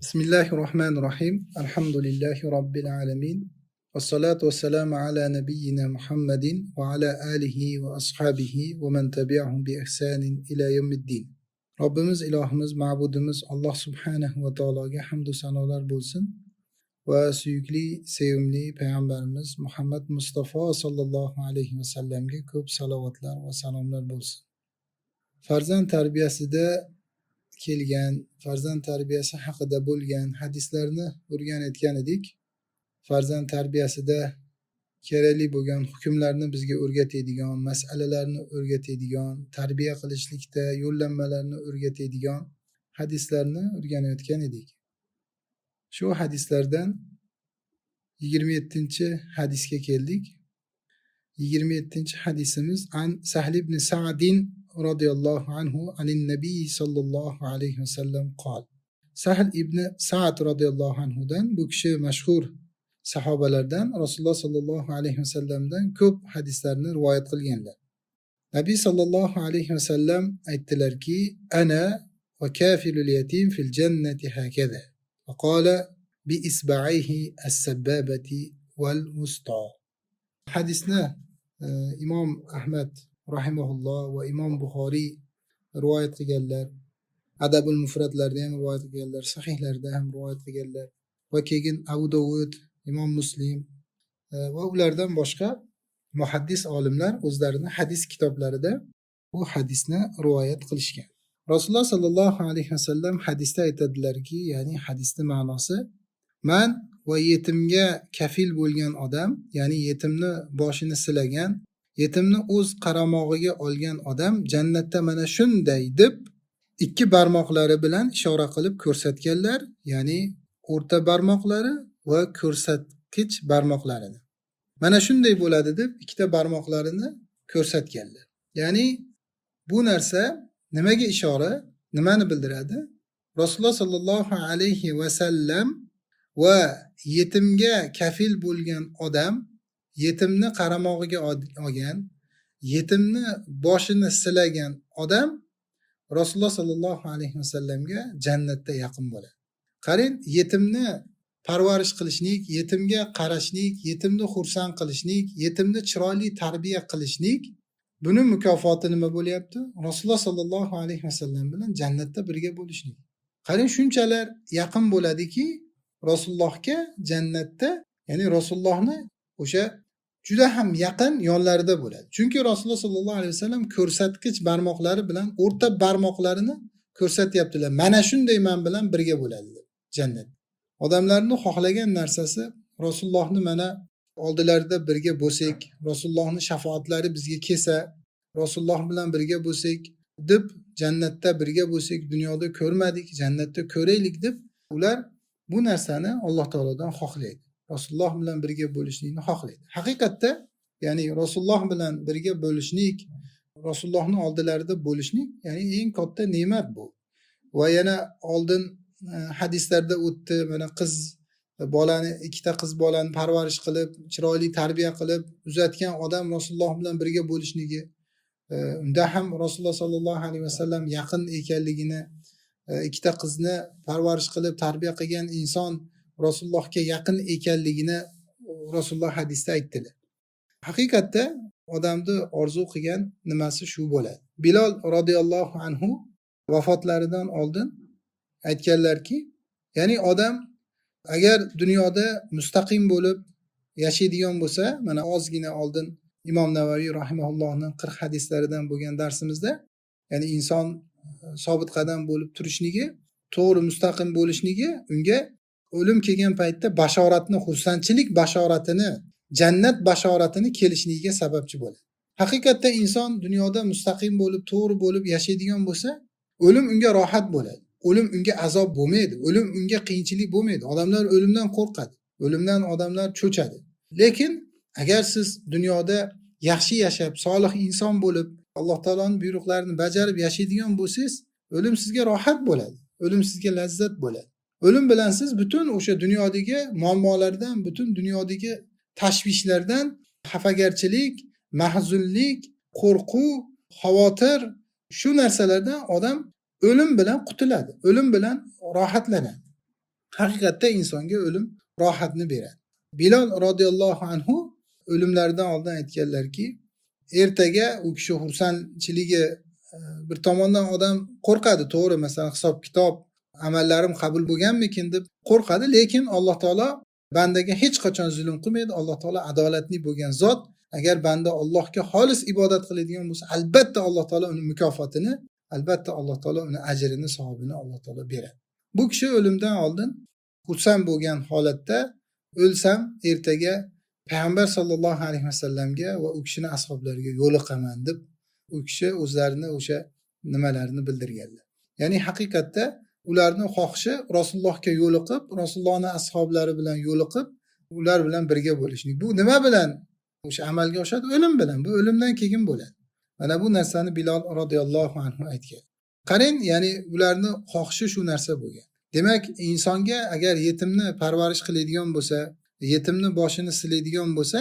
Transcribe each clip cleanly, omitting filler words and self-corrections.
Bismillahirrahmanirrahim. Elhamdülillahi Rabbil alemin. Ve salatu ve selamu ala nebiyyina Muhammedin ve ala alihi ve ashabihi ve men tebi'ahum bi ihsanin ila yevmiddin. Rabbimiz, ilahimiz, ma'budimiz Allah subhanahu ve ta'alaga hamdü sanolar bo'lsin. Ve suyukli, sevimli Peygamberimiz Muhammed Mustafa sallallahu aleyhi ve sellemge ko'p salavatlar ve salomlar bo'lsin. Farzand tarbiyasida kelgan, farzand tarbiyasi haqida bo'lgan hadislarni o'rganayotgan edik. Farzand tarbiyasida kerakli bo'lgan hukmlarni bizga o'rgatadigan, masalalarni o'rgatadigan, tarbiya qilishlikda yo'llanmalarni o'rgatadigan hadislarni o'rganayotgan edik. Shu hadislardan 27-hadisga keldik. 27-hadisimiz an Sahl ibn Sa'din radıyallahu anhu anin Nebi sallallahu aleyhi ve sellem qal. Sahl ibn Sa'd radıyallahu anhudan, bu kishi mashhur sahobalardan, Rasululloh sallallohu alayhi ve sellem'den ko'p hadislarni rivoyat qilganlar. Nabiy sallallohu alayhi ve sellem aytdilarki: "Ana ve kafilul yatim fil cenneti hakaza." Ve qala bi isba'ihi as-sabbabati wal wusta. Hadisni İmam Ahmed rahimahulloh va Imom Buxoriy rivoyat qilganlar. Adabul Mufradlarda ham rivoyat qilganlar, sahihlarda ham rivoyat qilganlar. Va keyin Abu Dovud, Imom Muslim va ulardan boshqa muhaddis olimlar o'zlarini hadis kitoblarida bu hadisni rivoyat qilishgan. Rasululloh sallallohu alayhi vasallam hadisda aytadilarki, ya'ni hadisning ma'nosi: "Man va yetimga kafil bo'lgan odam, ya'ni yetimni boshini silagan, yetimni o'z qaramog'iga olgan odam jannatda mana shunday" deb ikki barmoqlari bilan ishora qilib ko'rsatganlar, ya'ni o'rta barmoqlari va ko'rsatkich barmoqlarini. Mana shunday bo'ladi deb ikkita barmoqlarini ko'rsatganlar. Ya'ni bu narsa nimaga ishora, nimani bildiradi? Rasululloh sallallohu alayhi va sallam va yetimga kafil bo'lgan odam, yetimni qaramog'iga olgan, yetimni boshini silagan odam Rasululloh sallallohu alayhi va sallamga jannatda yaqin bo'ladi. Qarang, yetimni parvarish qilishlik, yetimga qarashlik, yetimni xursand qilishlik, yetimni chiroyli tarbiya qilishlik, buni mukofoti nima bo'lyapti? Rasululloh sallallohu alayhi va sallam bilan jannatda birga bo'lishlik. Qarang, shunchalar yaqin bo'ladiki, Rasulullohga jannatda, ya'ni Rasulullohni o'sha juda ham yaqin yonlarida bo'ladi. Chunki Rasululloh sallallohu alayhi vasallam ko'rsatkich barmoqlari bilan o'rta barmoqlarini ko'rsatyaptilar. Mana shunday men bilan birga bo'ladi deb jannat. Odamlarning xohlagan narsasi Rasulullohni mana oldilarida birga bo'lsak, Rasulullohning shafoatlari bizga kelsa, Rasululloh bilan birga bo'lsak deb jannatda birga bo'lsak, dunyoda ko'rmadik, jannatda ko'raylik deb ular bu narsani Alloh taolodan xohlaydi. Rasululloh bilan birga bo'lishlikni xohlaydi. Haqiqatda, ya'ni Rasululloh bilan birga bo'lishlik, Rasulullohning oldilarida bo'lishlik, ya'ni eng katta ne'mat bu. Va yana oldin hadislarda o'tdi, mana qiz bolani, ikkita qiz bolani parvarish qilib, chiroyli tarbiya qilib uzatgan odam Rasululloh bilan birga bo'lishligi, unda ham Rasululloh sallallohu alayhi vasallam yaqin ekanligini, ikkita qizni parvarish qilib tarbiya qilgan inson Rasulullohga yaqin ekanligini Rasululloh hadisda aytdilar. Haqiqatda odamni orzu qilgan nimasi shu bo'ladi. Bilol radhiyallohu anhu vafotlaridan oldin aytganlarki, ya'ni odam agar dunyoda mustaqim bo'lib yashaydigan bo'lsa, mana ozgina oldin Imom Navaviy rahimahullohning 40 hadislaridan bo'lgan darsimizda, ya'ni inson sobit qadam bo'lib turishligi, to'g'ri mustaqim bo'lishligi unga o'lim kelgan paytda bashoratni, xursandchilik bashoratini, jannat bashoratini kelishligiga sababchi bo'ladi. Haqiqatda inson dunyoda mustaqim bo'lib, to'g'ri bo'lib yashaydigan bo'lsa, o'lim unga rohat bo'ladi. O'lim unga azob bo'lmaydi. O'lim unga qiyinchilik bo'lmaydi. Odamlar o'limdan qo'rqadi. O'limdan odamlar cho'chadi. Lekin agar siz dunyoda yaxshi yashab, solih inson bo'lib, Alloh taoloning buyruqlarini bajarib yashaydigan bo'lsangiz, o'lim sizga rohat bo'ladi. O'lim sizga lazzat bo'ladi. O'lim bilan siz butun o'sha dunyodagi muammolardan, butun dunyodagi tashvishlardan, xafagarchilik, mahzunlik, qo'rquv, xavotir, shu narsalardan odam o'lim bilan qutuladi. O'lim bilan rohatlanadi. haqiqatda insonga o'lim rohatni beradi. Bilol roziyallohu anhu o'limlaridan oldin aytganlarki, ertaga u kishi xursandchiligi bir tomondan odam qo'rqadi, to'g'ri, masalan hisob kitob, amallarim qabul bo'lganmikin deb qo'rqadi, lekin Alloh taolo bandaga hech qachon zulm qilmaydi. Alloh taolo adolatli bo'lgan zot. Agar banda Allohga xolis ibodat qiladigan bo'lsa, albatta Alloh taolo uni mukofotini, albatta Alloh taolo uni ajrini, savobini Alloh taolo beradi. Bu kishi o'limdan oldin xursand bo'lgan holatda o'lsam ertaga payg'ambar sollallohu alayhi vasallamga va u kishini ashablariga yo'liqaman deb u kishi o'zlarini o'sha nimalarini bildirganlar. Ya'ni haqiqatda ularning xohishi Rasulullohga yo'liqib, Rasulullohning ashablari bilan yo'liqib, ular bilan birga bo'lishlik. Bu nima bilan o'sha amalga oshadi? O'lim bilan. Bu o'limdan keyin bo'ladi. Mana bu narsani Bilol roziyallohu anhu aytgan. Qarang, ya'ni ularning xohishi shu narsa bo'lgan. Demak, insonga agar yetimni parvarish qiladigan bo'lsa, yetimni boshini silaydigan bo'lsa,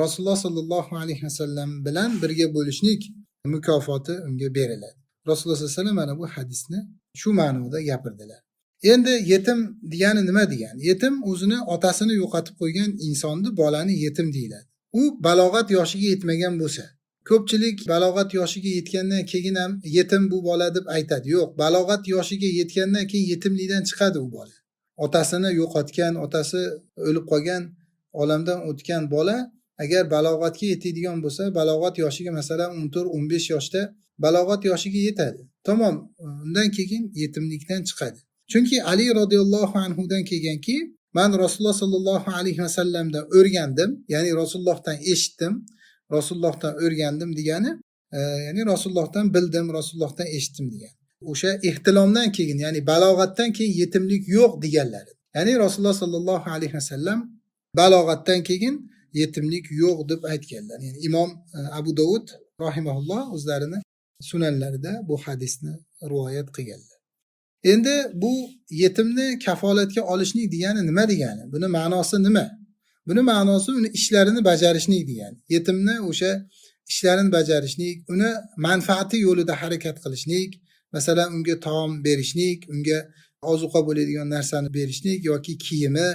Rasululloh sollallohu alayhi vasallam bilan birga bo'lishlik mukofoti unga beriladi. Rasululloh sollallohu alayhi vasallam mana bu hadisni shu ma'noda gapirdilar. Endi yetim degani nima degani? Yetim o'zini otasini yo'qotib qo'ygan insonni bolani yetim deyiladi. U balog'at yoshiga yetmagan bo'lsa, ko'pchilik balog'at yoshiga yetgandan keyin ham yetim bu bola deb aytadi. Yo'q, balog'at yoshiga yetgandan keyin yetimlikdan chiqadi u bola. Otasini yo'qotgan, otasi o'lib qolgan, olamdan o'tgan bola agar balog'atga yetadigan bo'lsa, balog'at yoshiga masalan 14-15 yoshda balog'at yoshiga yetadi. Tamom, undan keyin yetimlikdan chiqadi. Chunki Ali roziyallohu anhudan kelganki, men Rasululloh sollallohu alayhi vasallamdan o'rgandim, ya'ni Rasulullohdan eshitdim, Rasulullohdan o'rgandim degani, ya'ni Rasulullohdan bildim, Rasulullohdan eshitdim degan. O'sha ehtilomdan keyin, ya'ni balog'atdan keyin yetimlik yo'q deganlari. Ya'ni Rasululloh sollallohu alayhi vasallam balog'atdan keyin yetimlik yo'q deb aytganlar. Ya'ni Imom Abu Dovud rahimahulloh o'zlarini sunanlarida bu hadisni rivoyat qilganlar. Endi bu yetimni kafolatga olishlik degani nima degani? Buni ma'nosi nima? Buni ma'nosi uni ishlarini bajarishlik degani. Yetimni o'sha ishlarini bajarishlik, uni manfaati yo'lida harakat qilishlik, masalan unga taom berishlik, unga ozuqa bo'ladigan narsani berishlik yoki kiyimi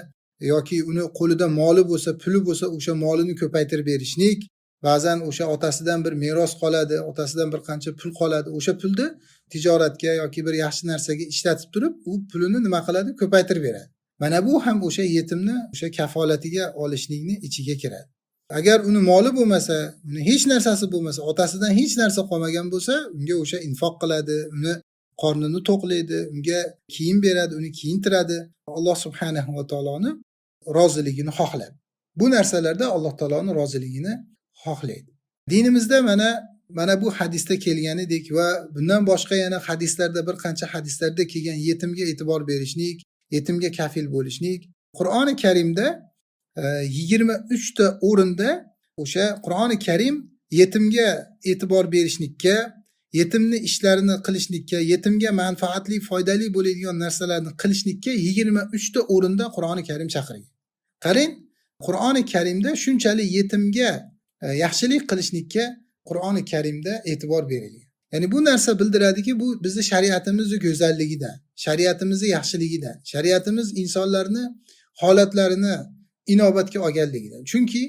yoki uni qo'lida moli bo'lsa, puli bo'lsa, o'sha molini ko'paytirib berishlik. Ba'zan o'sha otasidan bir meros qoladi, otasidan bir qancha pul qoladi. O'sha pulni tijoratga yoki bir yaxshi narsaga ishlatib turib, u pulini nima qiladi? Ko'paytirib beradi. Mana bu ham o'sha yetimni o'sha kafolatiga olishlikni ichiga kiradi. Agar uni moli bo'lmasa, uni hech narsasi bo'lmasa, otasidan hech narsa qolmagan bo'lsa, unga o'sha infoq qiladi, uni qornini to'qlaydi, unga kiyim beradi, uni kiyintiradi. Alloh subhanahu va taoloni roziligini xohladi. Bu narsalarda Alloh taoloning roziligini xohlaydi. Dinimizda mana bu hadisda kelganidek va bundan boshqa yana hadislarda bir qancha hadislarda kelgan yetimga e'tibor berishlik, yetimga kafil bo'lishlik. Qur'oni Karimda 23 ta o'rinda o'sha Qur'oni Karim yetimga e'tibor berishlikka, yetimni ishlarini qilishlikka, yetimga manfaatli, foydali bo'ladigan narsalarni qilishlikka 23 ta o'rinda Qur'oni Karim chaqirgan. Qarang, Qur'oni Karimda shunchalik yetimga yaxshilik qilishlikka Qur'oni Karimda e'tibor berilgan. Ya'ni bu narsa bildiradiki, bu bizning shariatimizning go'zalligidan, shariatimizning yaxshiligidan, shariatimiz insonlarni holatlarini inobatga olganligidan. Chunki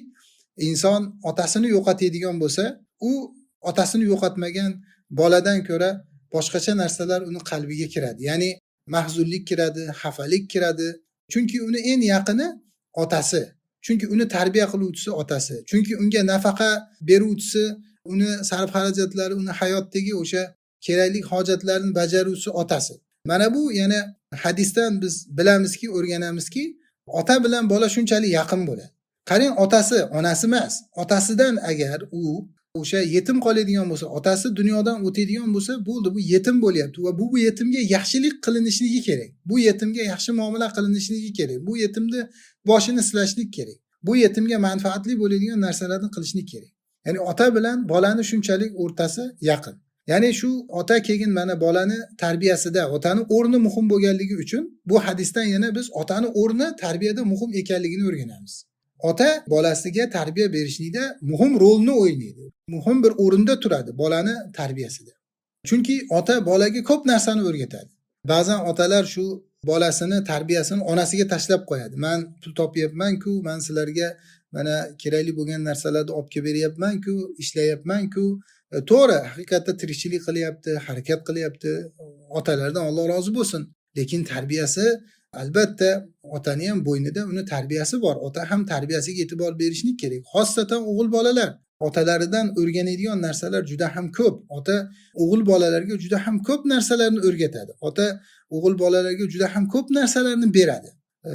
inson otasini yo'qotadigan bo'lsa, u otasini yo'qotmagan boladan ko'ra boshqacha narsalar uni qalbiga kiradi. Ya'ni mahzunlik kiradi, xafalik kiradi. Chunki uni eng yaqini otasi. Chunki uni tarbiya qiluvchisi otasi. Chunki unga nafaqa beruvchisi, uni sarf xarajatlari, uni hayotdagi o'sha kerakli hojatlarni bajaruvchisi otasi. Mana bu yana hadisdan biz bilamizki, o'rganamizki, ota bilan bola shunchalik yaqin bo'ladi. Qarang, otasi, onasi emas. Otasidan agar u o'sha yetim qoladigan bo'lsa, otasi dunyodan o'tadigan bo'lsa, bo'ldi, bu yetim bo'lyapti va bu yetimga yaxshilik qilinishligi kerak. Bu yetimga yaxshi muomala qilinishligi kerak. Bu yetimni boshini silashlik kerak. Bu yetimga manfaatli bo'ladigan narsalarni qilishlik kerak. Ya'ni ota bilan bolani shunchalik o'rtasi yaqin. Ya'ni shu ota keyin mana bolani tarbiyasida otani o'rni muhim bo'lganligi uchun bu hadisdan yana biz otani o'rni tarbiyada muhim ekanligini o'rganamiz. Ota bolasiga tarbiya berishlikda muhim rolni o'ynaydi. Muhim bir o'rinda turadi bolani tarbiyasida. Chunki ota bolaga ko'p narsani o'rgatadi. Ba'zan otalar shu bolasini tarbiyasini onasiga tashlab qo'yadi. Men pul topyapman-ku, men sizlarga mana kerakli bo'lgan narsalarni olib kelib beryapman-ku, ishlayapman-ku. To'g'ri, haqiqatda tirikchilik qilyapti, harakat qilyapti. Otalardan Alloh rozi bo'lsin. Lekin tarbiyasi albatta otani ham bo'ynida uni tarbiyasi bor. Ota ham tarbiyasiga e'tibor berishni kerak. Xossatan o'g'il bolalar otalaridan o'rganadigan narsalar juda ham ko'p. Ota o'g'il bolalarga juda ham ko'p narsalarni o'rgatadi. Ota o'g'il bolalarga juda ham ko'p narsalarni beradi.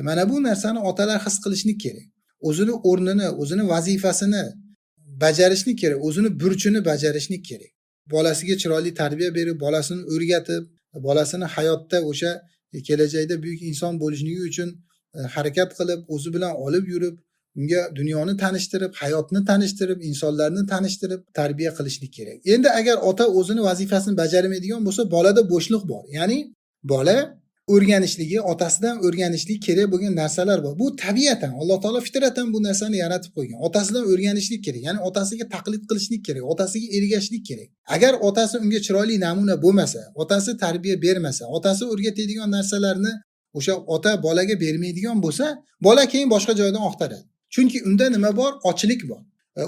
Mana bu narsani otalar his qilishni kerak. O'zini o'rnini, o'zini vazifasini bajarishni kerak, o'zini burchini bajarishni kerak. Bolasiga chiroyli tarbiya berib, bolasini o'rgatib, bolasini hayotda o'sha kelajakda buyuk inson bo'lishligi uchun harakat qilib, o'zi bilan olib yurib, unga dunyoni tanishtirib, hayotni tanishtirib, insonlarni tanishtirib, tarbiya qilishni kerak. Endi agar ota o'zini vazifasini bajarmaydigan bo'lsa, bolada bo'shliq bor. Ya'ni bola o'rganishligi, otasidan o'rganishligi kerak bo'lgan narsalar bor. Bu tabiatan, Alloh taolo fitratan bu narsani yaratib qo'ygan. Otasidan o'rganishlik kerak. Ya'ni otasiga taqlid qilishlik kerak, otasiga ergashishlik kerak. Agar otasi unga chiroyli namuna bo'lmasa, otasi tarbiya bermasa, otasi o'rgatadigan narsalarni o'sha ota bolaga bermaydigan bo'lsa, bola keyin boshqa joydan oqtaradi. Chunki unda nima bor? Ochlik bor.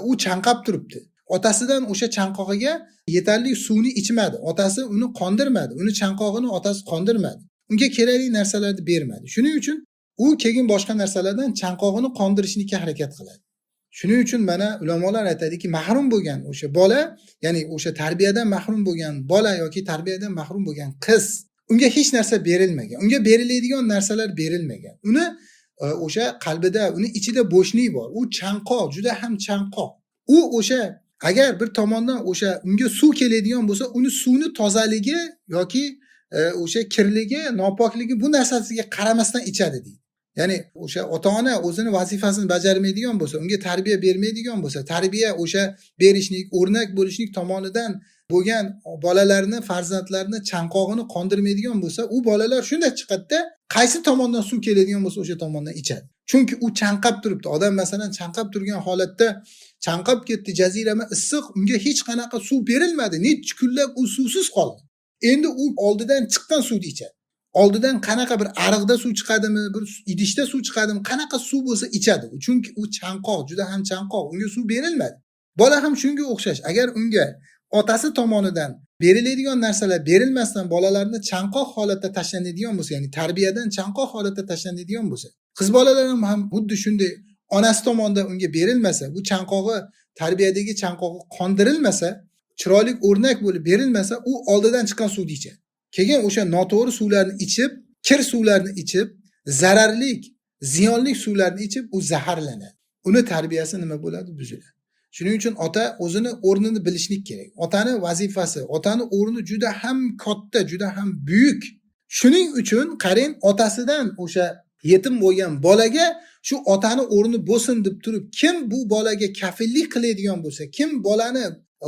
U chanqab turibdi. Otasidan o'sha chanqog'iga yetarli suvni ichmadi. Otasi uni qondirmadi. Uni chanqog'ini otasi qondirmadi. Unga kerakli narsalarni bermadi. Shuning uchun u keyin boshqa narsalardan chanqog'ini qondirishga harakat qiladi. Shuning uchun mana ulamolar aytadiki, mahrum bo'lgan o'sha bola, ya'ni o'sha tarbiyadan mahrum bo'lgan bola yoki tarbiyadan mahrum bo'lgan qiz, unga hech narsa berilmagan. Unga beriladigan narsalar berilmagan. Uni o'sha qalbida, uni ichida bo'shlik bor. U chanqoq, juda ham chanqoq. U o'sha agar bir tomondan o'sha unga suv keladigan bo'lsa, uni suvni tozaligi yoki o'sha kirligi, nopokligi bu narsasiga qaramasdan ichadi deydi. Ya'ni o'sha ota-ona o'zini vazifasini bajarmaydigan bo'lsa, unga tarbiya bermaydigan bo'lsa, tarbiya o'sha berishlik, o'rnak bo'lishlik tomonidan bo'lgan bolalarni, farzandlarni chanqog'ini qondirmaydigan bo'lsa, u bolalar shunday chiqadida, qaysi tomondan suv keladigan bo'lsa, o'sha tomondan ichadi. Chunki u chanqab turibdi. Odam masalan chanqab turgan holatda chanqab ketdi, jazirama issiq, unga hech qanaqa suv berilmadi. Necha kunlab u suvsiz qoldi. Endi u oldidan chiqqan suvni ichadi. Oldidan qanaqa bir ariqda suv chiqadimi, bir idishda suv chiqadimi, qanaqa suv bo'lsa ichadi. Chunki u chanqoq, juda ham chanqoq, unga suv berilmadi. Bola ham shunga o'xshash. Agar unga otasi tomonidan beriladigan narsalar berilmasdan bolalarni chanqoq holatda tashlanadigan bo'lsa, ya'ni tarbiyadan chanqoq holatda tashlanadigan bo'lsa, qiz bolalar ham xuddi shunday onasi tomonidan unga berilmasa, bu chanqog'i, tarbiyadagi chanqog'i qondirilmasa, chiroyli o'rnak bo'lib berilmasa, u oldidan chiqqan suvni ichadi. Keyin o'sha noto'g'ri suvlarni ichib, kir suvlarni ichib, zararli, ziyonli suvlarni ichib, u zaharlanadi. Uni tarbiyasi nima bo'ladi? Buziladi. Shuning uchun ota o'zini o'rnini bilishlik kerak. Otani vazifasi, otani o'rni juda ham katta, juda ham buyuk. Shuning uchun qarang, otasidan o'sha yetim bo'lgan bolaga shu otani o'rni bo'lsin deb turib, kim bu bolaga kafillik qiladigan bo'lsa, kim bolani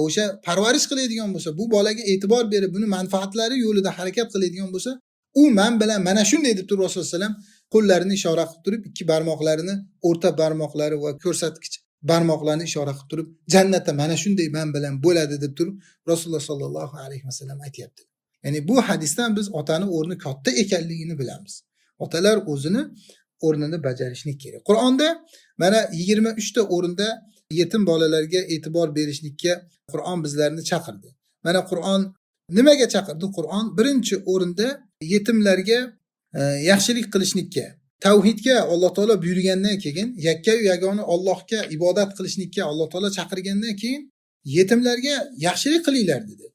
o'sha parvarish qiladigan bo'lsa, bu bolaga e'tibor berib, buni manfaatlari yo'lida harakat qiladigan bo'lsa, u men bilan mana shunday deb turib Rasululloh sollallohu alayhi vasallam qo'llarini ishora qilib turib, ikki barmoqlarini, o'rta barmoqlari va ko'rsatkich barmoqlarini ishora qilib turib, jannatda mana shunday men bilan bo'ladi deb turib Rasululloh sollallohu alayhi vasallam aytayapti. Ya'ni bu hadisdan biz otani o'rni katta ekanligini bilamiz. Otalar o'zini o'rnini bajarishni kerak. Qur'onda mana 23 ta o'rinda yetim bolalarga e'tibor berishlikka Qur'on bizlarni chaqirdi. Mana Qur'on nimaga chaqirdi? Qur'on birinchi o'rinda yetimlarga yaxshilik qilishlikka, tavhidga Alloh taolo buyurgandan keyin, yakka-yu yagona Allohga ibodat qilishlikka Alloh taolo chaqirgandan keyin yetimlarga yaxshilik qilinglar dedi.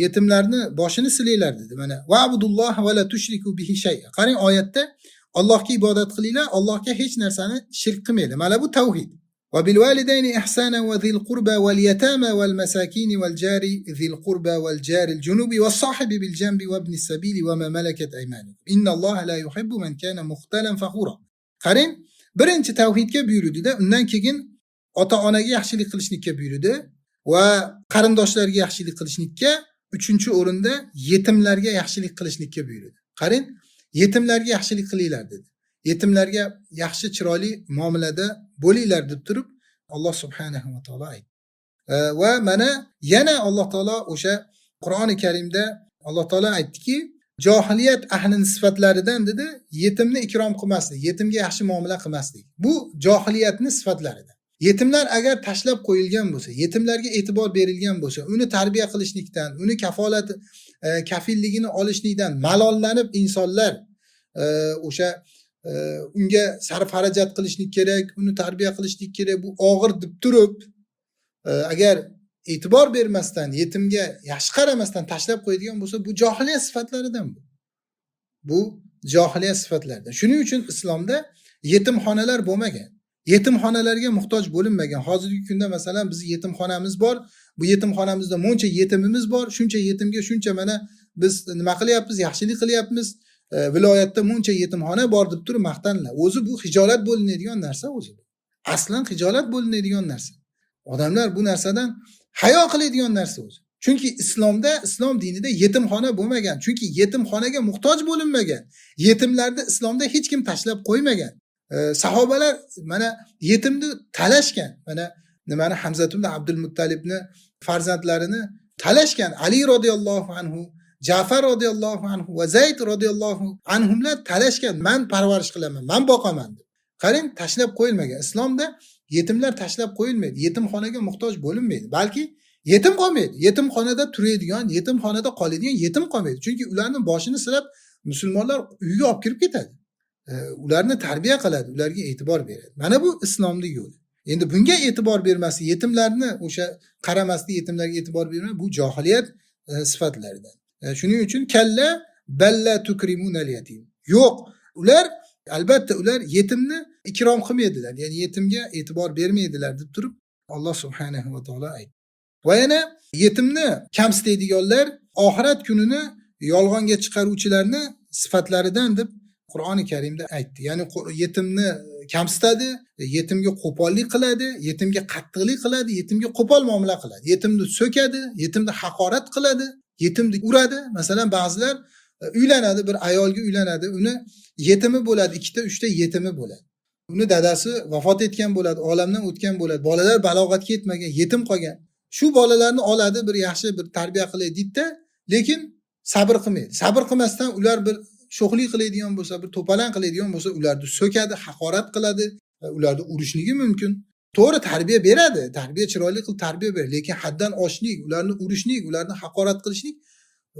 Yetimlarni boshini silinglar dedi. Mana va'budulloh va la tushriku bihi shay'a. Qarang oyatda Allohga ibodat qilinglar, Allohga hech narsani shirk qilmanglar. Mana bu tavhid. Va bil validayni ihsana va zil qurba wal yatama wal masakin wal jari zil qurba wal jari al junubi was sahibi bil janbi wa ibn as-sabili wa ma malakat aymanukum. Innalloha la yuhibbu man kana mukhtalan fakhura. Qarang, birinchi tavhidga buyurdi-da, undan keyin ota-onaga yaxshilik qilishlikka buyurdi va qarindoshlarga yaxshilik qilishlikka, uchinchi o'rinda yetimlarga yaxshilik qilishlikka buyurdi. Qarang, yetimlarga yaxshilik qilinglar dedi. Yetimlarga yaxshi chiroyli muomalada bo'linglar deb turib Alloh subhanahu va taolo aytdi. Va mana yana Alloh taolo o'sha Qur'oni Karimda Alloh taolo aytdiki, Johiliyat ahlining sifatlaridan dedi, yetimni ikrom qilmaslik, yetimga yaxshi muomala qilmaslik. Bu johiliyatning sifatlaridan. Yetimlar agar tashlab qo'yilgan bo'lsa, yetimlarga e'tibor berilgan bo'lsa, uni tarbiya qilishlikdan, uni kafolati, kafilligini olishlikdan malollanib insonlar o'sha unga sarf xarajat qilishlik kerak, uni tarbiya qilishlik kerak, bu og'ir deb turib, agar e'tibor bermasdan, yetimga yaxshi qaramasdan tashlab qo'yadigan bo'lsa, bu johiliyat sifatlaridan bu. Bu johiliyat sifatlaridan. Shuning uchun islomda yetimxonalar bo'lmagan. Yetimxonalarga muhtoj bo'linmagan. Hozirgi kunda masalan biz yetimxonamiz bor. Bu yetimxonamizda muncha yetimimiz bor. Shuncha yetimga shuncha mana biz nima qilyapmiz? Yaxshilik qilyapmiz. Viloyatda muncha yetimxona bor deb turib maqtanlar. O'zi bu hijolat bo'linadigan narsa o'zi. Aslan hijolat bo'linadigan narsa. Odamlar bu narsadan hayo qiladigan narsa o'zi. Chunki islomda, islom dinida yetimxona bo'lmagan. Chunki yetimxonaga muhtoj bo'linmagan. Yetimlarni islomda hech kim tashlab qo'ymagan. Sahobalar mana yetimni talashgan. Mana nimani Hamza ibn Abdul Muttalibni farzandlarini talashgan. Ali radhiyallohu anhu, Ja'far radhiyallohu anhu va Zayd radhiyallohu anhumlar talashgan. Men parvarish qilaman, men boqaman deb. Qarang, tashlab qo'yilmagan. Islomda yetimlar tashlab qo'yilmaydi. Yetimxonaga muhtoj bo'linmaydi. Balki yetim qolmaydi. Yetimxonada turadigan, yetimxonada qoladigan yetim qolmaydi. Chunki ularning boshini silab musulmonlar uyga olib kirib ketadi. Ularni tarbiya qiladi, ularga e'tibor beradi. Mana bu islomning yo'li. Endi bunga e'tibor bermaslik, yetimlarni o'sha qaramaslik, yetimlarga e'tibor bermaslik bu johiliyat sifatlaridan. Shuning uchun kalla balla tukrimunal yatim. Yo'q, ular albatta ular yetimni ikrom qilmaydilar. Ya'ni yetimga e'tibor bermaydilar deb turib Alloh subhanahu va taolo aytdi. Va yana yetimni kamsitadiganlar oxirat kunini yolg'onga chiqaruvchilarni sifatlaridan deb Qur'oni Karimda aytdi. Ya'ni yetimni kamsitadi, yetimga qo'pollik qiladi, yetimga qattiqlik qiladi, yetimga qo'pol muomala qiladi. Yetimni so'kadi, yetimni haqorat qiladi, yetimni uradi. Masalan, ba'zilar uylanadi, bir ayolga uylanadi, uni yetimi bo'ladi, 2 ta 3 ta yetimi bo'ladi. Uni dadasi vafot etgan bo'ladi, olamdan o'tgan bo'ladi. Bolalar balog'atga yetmagan, yetim qolgan. Shu bolalarni oladi, bir yaxshi bir tarbiya qilay deydi-da, lekin sabr qilmaydi. Sabr qilmasdan ular bir sho'xlik qiladigan bo'lsa, bir to'palan qiladigan bo'lsa, ularni so'kadi, haqorat qiladi, ularni urishligi mumkin. To'g'ri tarbiya beradi, tarbiya chiroyli qilib tarbiya beradi, lekin haddan oshlik, ularni urishlik, ularni haqorat qilishlik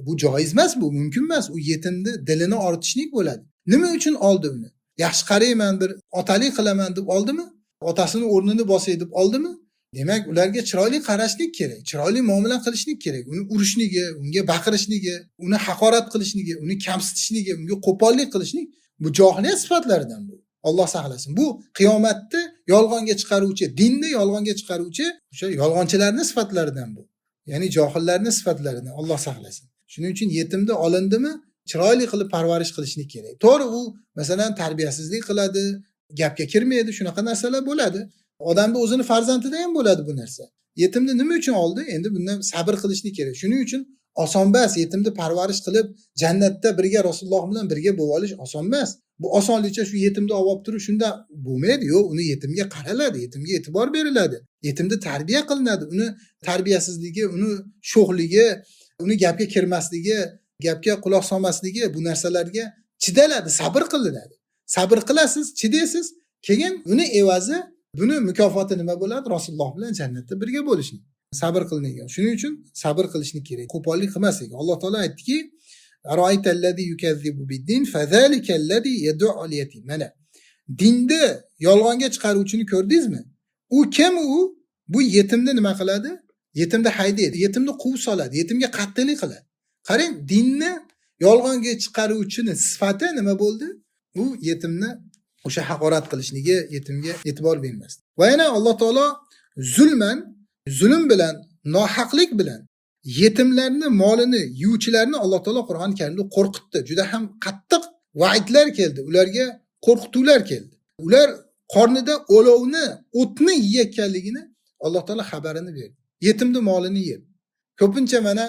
bu joiz emas, bu mumkin emas. U yetimni dilini ortishlik bo'ladi. Nima uchun oldi uni? Yaxshi qarayman, bir otalik qilaman deb oldimi? Otasini o'rnini bosay deb oldimi? Demak, ularga chiroyli qarashlik kerak, chiroyli muomala qilishlik kerak. Uni urishligi, unga baqirishligi, uni haqorat qilishligi, uni kamsitishligi, unga qo'pollik qilishlik bu johiliyat sifatlaridan bu. Alloh saqlasin. Bu qiyomatda yolg'onga chiqaruvchi, dinni yolg'onga chiqaruvchi o'sha yolg'onchilarning sifatlaridan bu. Ya'ni johillarning sifatlaridan. Alloh saqlasin. Shuning uchun yetimni olindimi, chiroyli qilib parvarish qilishlik kerak. To'g'ri, u masalan tarbiyasizlik qiladi, gapga kirmaydi, shunaqa narsalar bo'ladi. Odamning o'zini farzandida ham bo'ladi bu narsa. Yetimni nima uchun oldi? Endi bundan sabr qilishlik kerak. Shuning uchun oson emas, yetimni parvarish qilib jannatda birga Rasululloh bilan birga bo'lib olish oson emas. Bu osonlikcha shu yetimni olib turib shunda bo'lmaydi. Yo'q, uni yetimga qaraladi, yetimga e'tibor beriladi. Yetimni tarbiya qilinadi. Uni tarbiyasizligi, uni sho'xligi, uni gapga kirmasligi, gapga quloq solmasligi, bu narsalarga chidaladi, sabr qilinadi. Sabr qilasiz, chidaysiz, keyin uni evazi buni mukofoti nima bo'ladi? Rasululloh bilan jannatda birga bo'lishlik. Sabr qilingan. Shuning uchun sabr qilishni kerak. Qo'pollik qilmaslik. Alloh taolo aytdiki: "Aroaytallazi yukazzibu bid-din fazalikallazi yad'u al-yatim." Mana dinni yolg'onga chiqaruvchini ko'rdingizmi? U kim u? Bu yetimni nima qiladi? Yetimni haydaydi, yetimni quvib soladi, yetimga qattiqlik qiladi. Qarang, dinni yolg'onga chiqaruvchini sifati nima bo'ldi? U yetimni o'sha haqorat qilishligi, yetimga e'tibor bermasdi. Va yana Alloh taolo zulm bilan, nohaqlik bilan yetimlarni molini yuvchilarni Alloh taolo Qur'oni Karimda qo'rqitdi. Juda ham qattiq va'idlar keldi, ularga qo'rqituvlar keldi. Ular qornida olovni, o'tni yeyotganligini Alloh taolo xabarini berdi. Yetimni molini yeb. Ko'pincha mana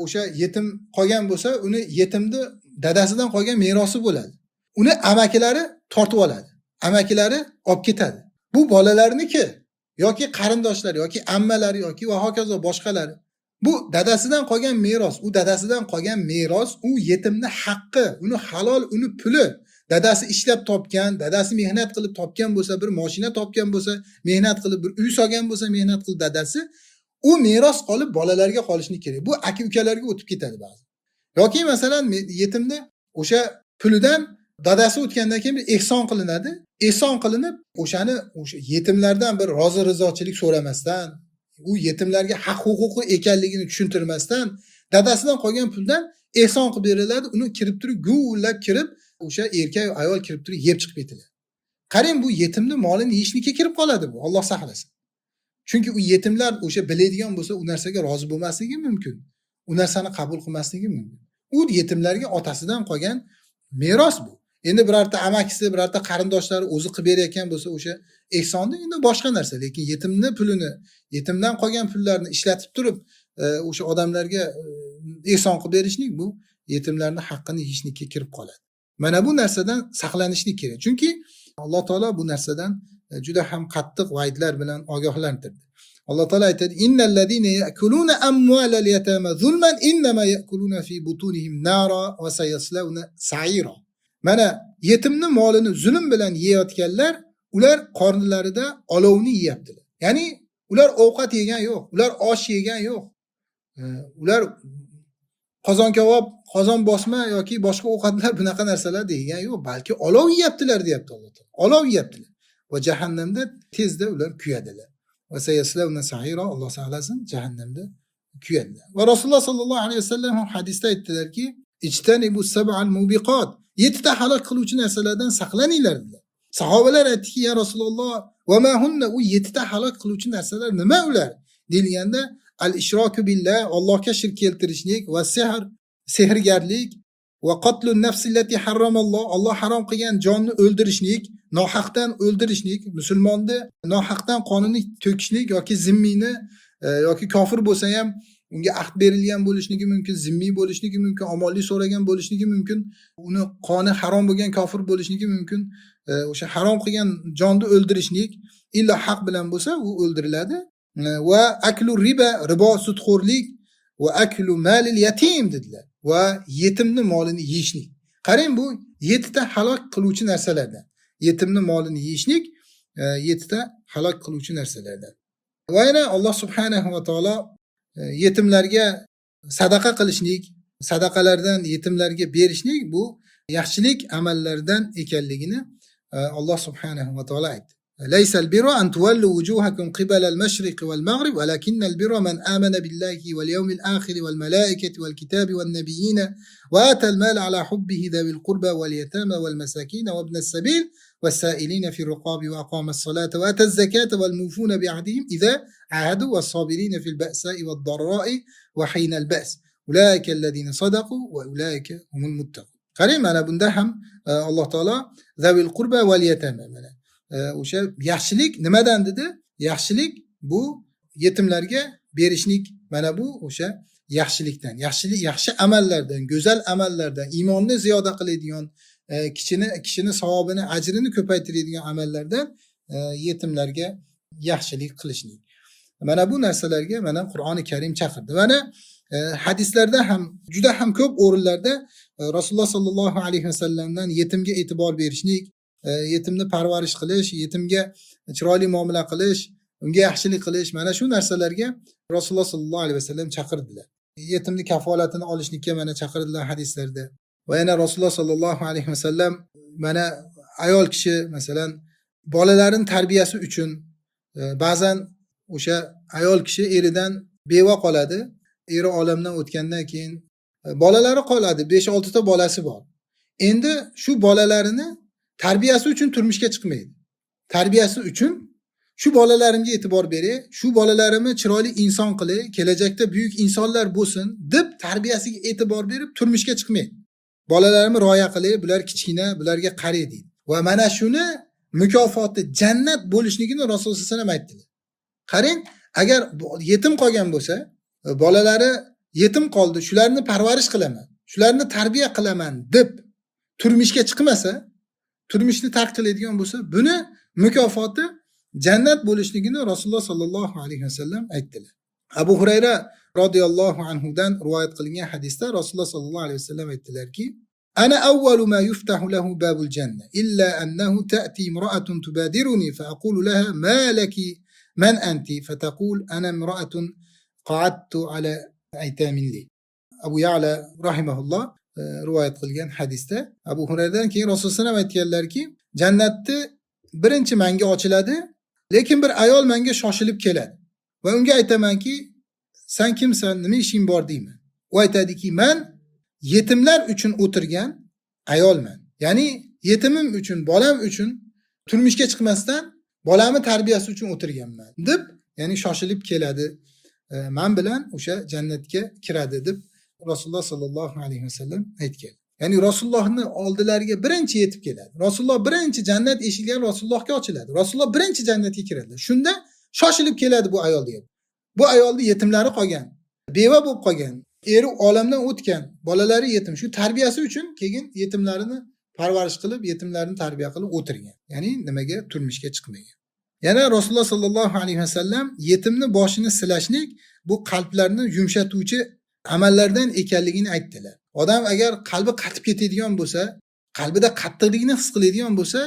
o'sha yetim qolgan bo'lsa, uni yetimni dadasidan qolgan merosi bo'ladi. Uni amakilari tortib oladi. Amakilari olib ketadi. Bu bolalarniki yoki qarindoshlari yoki ammalari yoki va hokazo boshqalari. Bu dadasidan qolgan meros, u dadasidan qolgan meros, u yetimni haqqi, uni halol, uni puli. Dadasi ishlab topgan, dadasi mehnat qilib topgan bo'lsa, bir mashina topgan bo'lsa, mehnat qilib bir uy solgan bo'lsa, mehnat qilib dadasi, u meros qolib bolalarga qolishni kerak. Bu aka-ukalarga o'tib ketadi ba'zi. Yoki masalan yetimni o'sha pulidan dadasi o'tgandan keyin bir ehson qilinadi. Ehson qilinib, o'sha yetimlardan bir rozi-rizochilik so'ramasdan, u yetimlarga haq huquqi ekanligini tushuntirmasdan, dadasidan qolgan puldan ehson qilib beriladi. Uni kirib turib guvillab kirib, o'sha erkak ayol kirib turib yeb chiqib ketadi. Qarang, bu yetimni molini yeyishlikka kirib qoladi bu, Alloh saqlasin. Chunki u yetimlar o'sha biladigan bo'lsa, u narsaga rozi bo'lmasligi mumkin. U narsani qabul qilmasligi mumkin. U yetimlarga otasidan qolgan meros bu. Endi birorta amakisi, birorta qarindoshlari o'zi qilib berayotgan bo'lsa, o'sha ehsonni endi boshqa narsa, lekin yetimni pulini, yetimdan qolgan pullarni ishlatib turib, o'sha odamlarga ehson qilib berishlik bu yetimlarning haqqini yeyishlikka kirib qoladi. Mana bu narsadan saqlanishlik kerak. Chunki Alloh taolo bu narsadan juda ham qattiq va'idlar bilan ogohlantirdi. Alloh taolo aytadi: "Innallazina ya'kuluna amwalal yatama zulman innama ya'kuluna fi butunihim nara va sayaslawna sa'ira." Mana yetimni molini zulm bilan yeyotganlar, ular qornlarida olovni yeyaptilar. Ya'ni ular ovqat yegan yo'q, ular osh yegan yo'q. Ular qozon kabob, qozon bosma yoki boshqa ovqatlar bunaqa narsalar degan yo'q, balki olov yeyaptilar deyapti Alloh taolo. Olov yeyaptilar va jahannamda tezda ular kuyadilar. Va sayaslavna sa'ira, Alloh saqlasin, jahannamda kuyadilar. Va Rasululloh sallallohu alayhi vasallam hadisda aytdilarki: "Ijtanibu sab'al mubiqat." 7 ta halok qiluvchi narsalardan saqlaninglar dedilar. Sahobalar aytdiki: "Ya Rasululloh, va ma hunna?" U 7 ta halok qiluvchi narsalar nima ular? Deyilganda, al-ishroku billah, Allohga shirk keltirishlik, va sehr, sehrgarlik, va qatlun nafsi allati harramalloh, Alloh harom qilgan jonni o'ldirishlik, nohaqdan o'ldirishlik, musulmonni nohaqdan qonini to'kishlik yoki zimmini yoki kofir bo'lsa ham unga ahd berilgan bo'lishligi mumkin, zimmiy bo'lishligi mumkin, omonlik so'ragan bo'lishligi mumkin, uni qoni harom bo'lgan kofir bo'lishligi mumkin. O'sha harom qilgan jonni o'ldirishlik illa haq bilan bo'lsa u o'ldiriladi. Va aklu riba, ribo sudxo'rlik, va aklu malil yatim dedilar. Va yetimni molini yeyishlik. Qarang, bu 7 ta halok qiluvchi narsalardan. Yetimni molini yeyishlik 7 ta halok qiluvchi narsalardan. Va yana Alloh subhanahu va taolo yetimlarga sadaqa qilishlik, sadaqalardan yetimlarga berishlik bu yaxshilik amallaridan ekanligini Alloh subhanahu va taolo aytdi. Laysal birra an tuwallu wujuhakum qibala al-mashriq wal-maghrib, walakinnal birra man amana billahi wal yawmil akhir wal malaikati wal kitabi wan nabiyyin wa ata al-mala ala hubbihi dhawil qurba wal yatama wal masakin wa ibn as-sabil was-sa'ilin fi ar-riqabi wa aqama as-salata wa ata az-zakata wal mufuna bi'ahdihim idha ahadu was-sabirin fi al-ba'sa'i wad-dharra'i wa hina al-ba's. Ulaika alladhina sadaqu wa ulaika humul muttaqun. Qarang, mana bunda ham Alloh taolo dhawil qurba wal yatama, mana o'sha yaxshilik nimadan dedi? Yaxshilik bu yetimlarga berishlik. Mana bu o'sha yaxshilikdan, yaxshi amallardan, go'zal amallardan, iymonni ziyoda qiladigan, kishini savobini, ajrini ko'paytiradigan amallardan yetimlarga yaxshilik qilishlik. Mana bu narsalarga mana Qur'oni Karim chaqirdi. Mana hadislarda ham juda ham ko'p o'rinlarda Rasululloh sallallohu alayhi vasallamdan yetimga e'tibor berishlik, yetimni parvarish qilish, yetimga chiroyli muomala qilish, unga yaxshilik qilish, mana shu narsalarga Rasululloh sallallohu alayhi vasallam chaqirdilar. Yetimni kafolatini olishlikka mana chaqirdilar hadislarda. Va yana Rasululloh sallallohu alayhi vasallam mana ayol kishi masalan bolalarini tarbiyasi uchun ba'zan o'sha ayol kishi eridan beva qoladi. Eri olamdan o'tgandan keyin bolalari qoladi, 5-6 ta bolasi bor. Endi shu bolalarini tarbiyasi uchun turmushga chiqmaydi. Tarbiyasi uchun shu bolalarimga e'tibor beray, shu bolalarimni chiroyli inson qilay, kelajakda buyuk insonlar bo'lsin deb tarbiyasiga e'tibor berib turmushga chiqmaydi. Bolalarimni rioya qilay, bular kichkina, bularga qaray deydi. Va mana shuni mukofoti jannat bo'lishligini Rasululloh sollallohu alayhi vasallam aytdilar. Qarang, agar yetim qolgan bo'lsa, bolalari yetim qoldi, shularni parvarish qilaman, shularni tarbiya qilaman deb turmushga chiqmasa, turmushni tark qiladigan bo'lsa, buni mukofoti jannat bo'lishligini Rasululloh sallallohu alayhi vasallam aytdilar. Abu Hurayra radhiyallohu anhudan rivoyat qilingan hadisda Rasululloh sallallohu alayhi vasallam aytdilarki: "Ana awwalu ma yuftahu lahu babul janna illa annahu ta'ti imra'atun tubadiruni fa aqulu laha ma laki man anti fataqul ana imra'atun qa'adtu ala aytamin li." Abu Ya'la rahimahulloh rivoyat qilgan hadisda Abu Hurayradan keyin Rasululloh sallallohu alayhi vasallam aytganlarki, jannatni birinchi menga ochiladi, lekin bir ayol menga shoshilib keladi va unga aytamanki, sen kimsan, nima ishing bor deyman. U aytadiki, men yetimlar uchun o'tirgan ayolman. Ya'ni yetimim uchun, bolam uchun turmushga chiqmasdan bolamni tarbiyasi uchun o'tirganman deb, ya'ni shoshilib keladi. Men bilan o'sha jannatga kiradi deb Rasululloh sallallohu alayhi vasallam aytgan. Ya'ni Rasulullohning oldilariga birinchi yetib keladi. Rasululloh birinchi jannat eshiklari Rasulullohga ochiladi. Rasululloh birinchi jannatga kiradi. Shunda shoshilib keladi bu ayol deydi. Bu ayolni yetimlari qolgan, beva bo'lib qolgan, eri olamdan o'tgan, bolalari yetim. Shu tarbiyasi uchun keyin yetimlarini parvarish qilib, yetimlarni tarbiya qilib o'tirgan. Ya'ni nimaga turmushga chiqmagan. Yana Rasululloh sallallohu alayhi vasallam yetimni boshini silashlik bu qalblarni yumshatuvchi amallardan ekanligini aytdilar. Odam agar qalbi qatib ketadigan bo'lsa, qalbida qattiqlikni his qiladigan bo'lsa,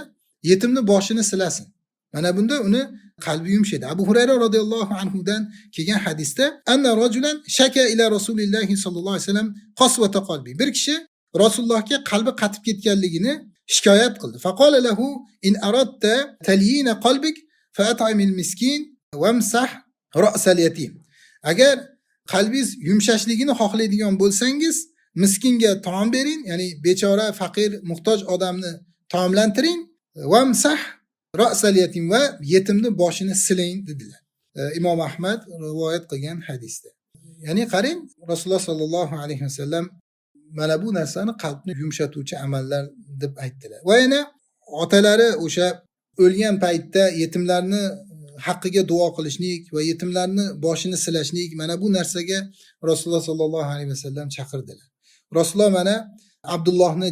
yetimni boshini silasin. Mana bunda uni qalbi yumshaydi. Abu Hurayra radhiyallohu anhudan kelgan hadisda anna rajulan shaka ila Rasulillahi sallallohu alayhi vasallam qaswata qalbi. Bir kishi Rasulullohga qalbi qatib ketganligini shikoyat qildi. Faqala lahu in aradta talyina qalbik fa'at'imil miskin wamsah ra'sal yatim. Agar qalbingiz yumshashligini xohlaydigan bo'lsangiz, miskinga taom bering, ya'ni bechora, faqir, muhtoj odamni taomlantiring, wamsah ra'sal yatim va yetimni boshini silang dedilar. Imom Ahmad rivoyat qilgan hadisda. Ya'ni qarang, Rasululloh sallallohu alayhi vasallam mana bu narsani qalbni yumshatuvchi amallar deb aytdilar. Va yana otalari o'sha o'lgan paytda yetimlarni haqqiga duo qilishlik va yetimlarni boshini silashlik, mana bu narsaga Rasululloh sallallohu alayhi vasallam chaqirdilar. Rasululloh mana Abdullohni,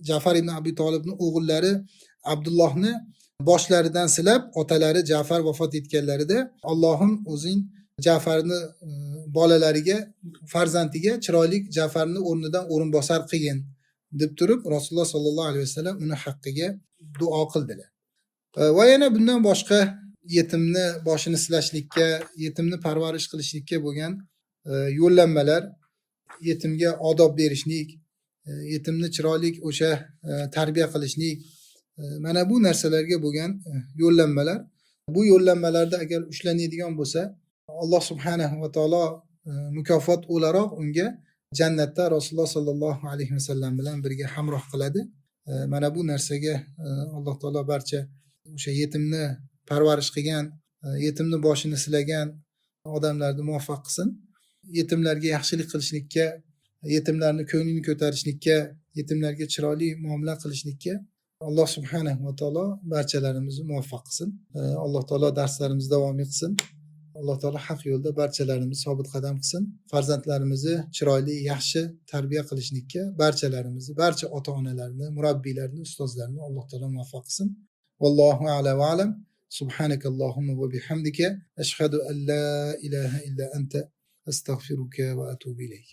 Ja'far ibn Abi Talibning o'g'illari Abdullohni boshlaridan silab, otalari Ja'far vafot etganlarida Allohim o'zing Ja'farni bolalariga, farzandiga chiroyli Ja'farni o'rnidan o'rinbosar qilgin deb turib, Rasululloh sallallohu alayhi vasallam uni haqqiga duo qildilar. Va yana bundan boshqa yetimni boshini silashlikka, yetimni parvarish qilishlikka bo'lgan yo'llanmalar, yetimga odob berishlik, yetimni chiroyli o'sha tarbiya qilishlik, mana bu narsalarga bo'lgan yo'llanmalar. Bu yo'llanmalarda agar ushlanadigan bo'lsa, Alloh subhanahu va taolo mukofot o'laroq unga jannatda Rasululloh sallallohu alayhi vasallam bilan birga hamroh qiladi. Mana bu narsaga Alloh taolo barcha o'sha yetimni parvarish qilgan, yetimni boshini silagan odamlarni muvaffaq qilsin. Yetimlarga yaxshilik qilishlikka, yetimlarni ko'nglini ko'tarishlikka, yetimlarga chiroyli muomala qilishlikka Alloh subhanahu va taolo barchalarimizni muvaffaq qilsin. Alloh taolo darslarimizni davom etsin. Alloh taolo haq yo'lda barchalarimizni sobit qadam qilsin. Farzandlarimizni chiroyli, yaxshi tarbiya qilishlikka barchalarimizni, barcha ota-onalarni, murabbiylarni, ustozlarni Alloh taolo muvaffaq qilsin. Vallohu a'la va a'lam. Subhanakallahumma va bihamdika ashhadu an la ilaha illa anta astaghfiruka va atubu ilayk.